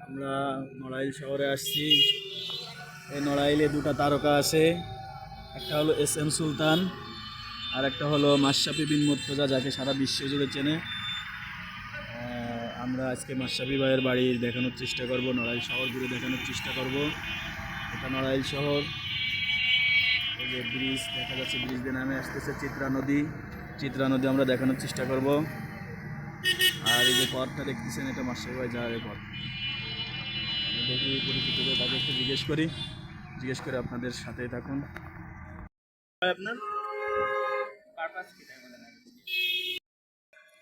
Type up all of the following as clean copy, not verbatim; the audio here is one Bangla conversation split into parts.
আমরা নড়াইল শহরে আসছি। এই নড়াইলে দুটা তারকা আছে, একটা হলো SM সুলতান আর একটা হলো মাশরাফি বিন মুর্তজা, যাকে সারা বিশ্ব জুড়ে চেনে। আমরা আজকে মাশরাফি ভাইয়ের বাড়ি দেখানোর চেষ্টা করব, নড়াইল শহর ঘুরে দেখানোর চেষ্টা করব। এটা নড়াইল শহর। এই যে ব্রিজ দেখা যাচ্ছে, ব্রিজ দিয়ে নামে আসতেছে চিত্রা নদী আমরা দেখানোর চেষ্টা করব। আর এই যে পথটা দেখতেছেন, এটা মাশরাফি ভাই যাওয়ার পথ। দেখি পরিচিতদের তাকে একটু জিজ্ঞেস করে আপনাদের সাথে থাকুন। আপনার পারপাস কি তাই বলেন আগে?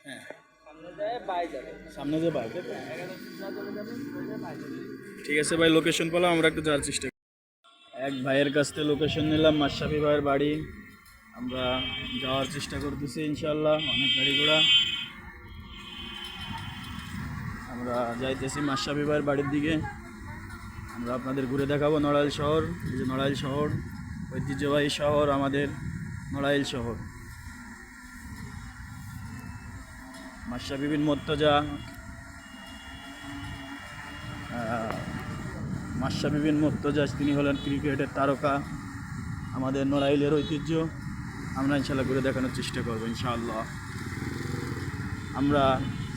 হ্যাঁ, সামনে যে বাই ঠিক আছে ভাই, লোকেশন পেলাম, আমরা একটু যাওয়ার চেষ্টা করি। এক ভাইয়ের কাছ থেকে লোকেশন নিলাম, মাশরাফি ভাইয়ের বাড়ি। আমরা যাওয়ার চেষ্টা করতেছি ইনশাল্লাহ। অনেক গাড়ি ঘোড়া, আমরা যাইতেছি মাশরাফি ভাইয়ের বাড়ির দিকে। আমরা আপনাদের ঘুরে দেখাবো নড়াইল শহর। এই যে নড়াইল শহর, ঐতিহ্যবাহী শহর আমাদের নড়াইল শহর। মাশরাফি বিন মুর্তজা, মাশরাফি বিন মুর্তজা তিনি হলেন ক্রিকেটের তারকা, আমাদের নড়াইলের ঐতিহ্য। আমরা ইনশাল্লাহ ঘুরে দেখানোর চেষ্টা করবো ইনশাআল্লাহ। আমরা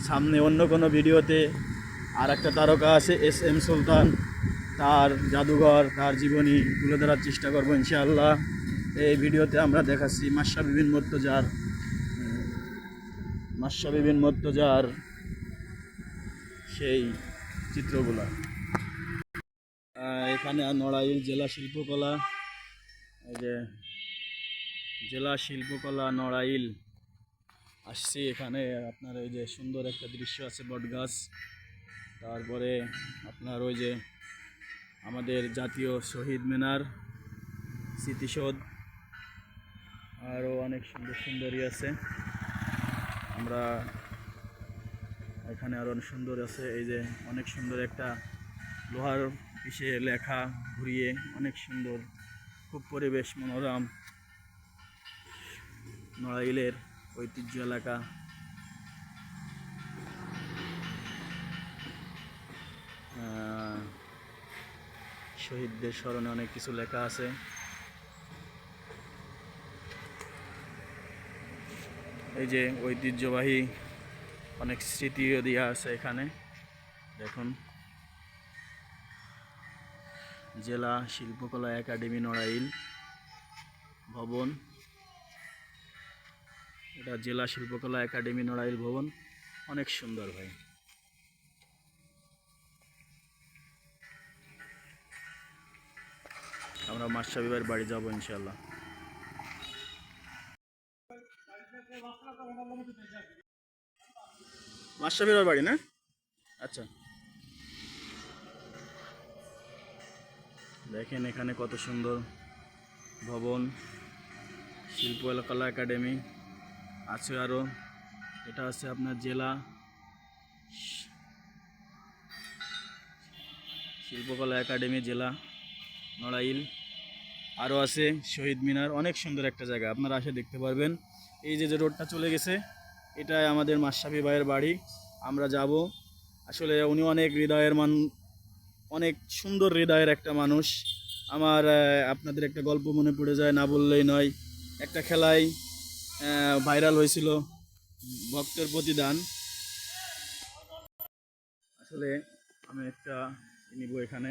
সামনে অন্য কোনো ভিডিওতে আর একটা তারকা আছে SM সুলতান, তার জাদুঘর, তার জীবনী তুলে ধরার চেষ্টা করবো ইনশাআল্লাহ। এই ভিডিওতে আমরা দেখাচ্ছি মাশরাফি বিন মুর্তজার সেই চিত্রগুলো। এখানে নড়াইল জেলা শিল্পকলা, এই যে জেলা শিল্পকলা নড়াইল আসছি। এখানে আপনার ওই যে সুন্দর একটা দৃশ্য আছে, বটগাছ, তারপরে আপনার ওই যে আমাদের জাতীয় শহীদ মিনার, স্মৃতিসৌধ, আরও অনেক সুন্দরই আছে। আমরা এখানে আরও অনেক সুন্দর আছে, এই যে অনেক সুন্দর একটা লোহার পিছে লেখা ঘুরিয়ে, অনেক সুন্দর, খুব পরিবেশ মনোরম। নড়াইলের ঐতিহ্য এলাকা। শহীদদের স্মরণে অনেক কিছু লেখা আছে। এই যে ঐতিহ্যবাহী অনেক স্মৃতিও দেওয়া আছে এখানে দেখুন। জেলা শিল্পকলা একাডেমি নড়াইল ভবন, এটা জেলা শিল্পকলা একাডেমি নড়াইল ভবন, অনেক সুন্দর ভাই। আমরা মাশরাফি ভাইয়ের বাড়ি যাবো ইনশাল্লাহ। মাশরাফি ভাইয়ের বাড়ি না? আচ্ছা, দেখেন এখানে কত সুন্দর ভবন, শিল্পকলা একাডেমি আছে। আরও এটা আছে আপনার জেলা শিল্পকলা একাডেমি জেলা নড়াইল। আরও আছে শহীদ মিনার, অনেক সুন্দর একটা জায়গা, আপনারা আসে দেখতে পারবেন। এই যে রোডটা চলে গেছে, এটাই আমাদের মাশরাফি ভাইয়ের বাড়ি। আমরা যাব। আসলে উনি অনেক সুন্দর হৃদয়ের একটা মানুষ। আমার আপনাদের একটা গল্প মনে পড়ে যায়, না বললেই নয়। একটা খেলায় ভাইরাল হয়েছিল ভক্তের প্রতিদান। আসলে আমি একটা নিব এখানে।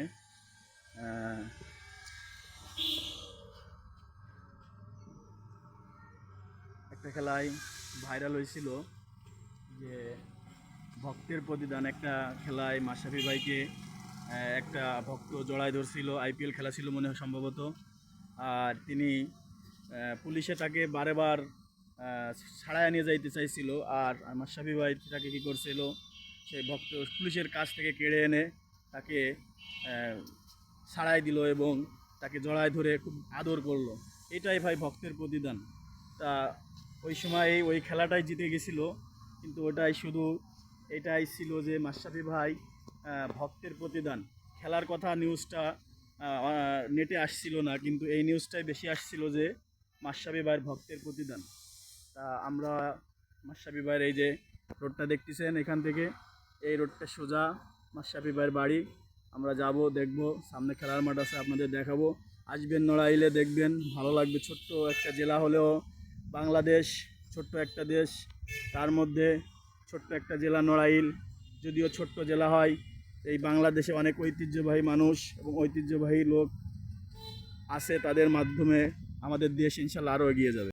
একটা খেলায় ভাইরাল হয়েছিল যে ভক্তের প্রতিদান, একটা খেলায় মাশরাফি ভাইকে একটা ভক্ত জড়ায় ধরছিল। IPL খেলা ছিল মনে হয় সম্ভবত। আর তিনি পুলিশে তাকে বারেবার ছাড়াইয়া নিয়ে যাইতে চাইছিল। আর মাশরাফি ভাই তাকে কী করছিল, সেই ভক্ত পুলিশের কাছ থেকে কেড়ে এনে তাকে ছাড়াই দিল এবং তাকে জড়ায় ধরে খুব আদর করলো। এটাই ভাই ভক্তের প্রতিদান। তা ওই সময় ওই খেলাটাই জিতে গেছিল, কিন্তু এটাই ছিল যে মাশরাফি ভাই ভক্তের প্রতিদান। খেলার কথা নিউজটা নেটে আসছিল না, কিন্তু এই নিউজটাই বেশি আসছিল যে মাশরাফি ভাইয়ের ভক্তের প্রতিদান। তা আমরা মাশরাফি ভাইয়ের এই যে রোডটা দেখতেছেন, এখান থেকে এই রোডটা সোজা মাশরাফি ভাইয়ের বাড়ি। আমরা যাব, দেখব, সামনে খেলার মাঠ আছে, আপনাদের দেখাবো। আসবেন নড়াইলে, দেখবেন, ভালো লাগবে। ছোট্ট একটা জেলা হলেও বাংলাদেশ ছোট্ট একটা দেশ, তার মধ্যে ছোট্ট একটা জেলা নড়াইল। যদিও ছোট্ট জেলা হয়, এই বাংলাদেশে অনেক ঐতিহ্যবাহী মানুষ এবং ঐতিহ্যবাহী লোক আছে, তাদের মাধ্যমে আমাদের দেশ ইনশাল্লাহ আরও এগিয়ে যাবে।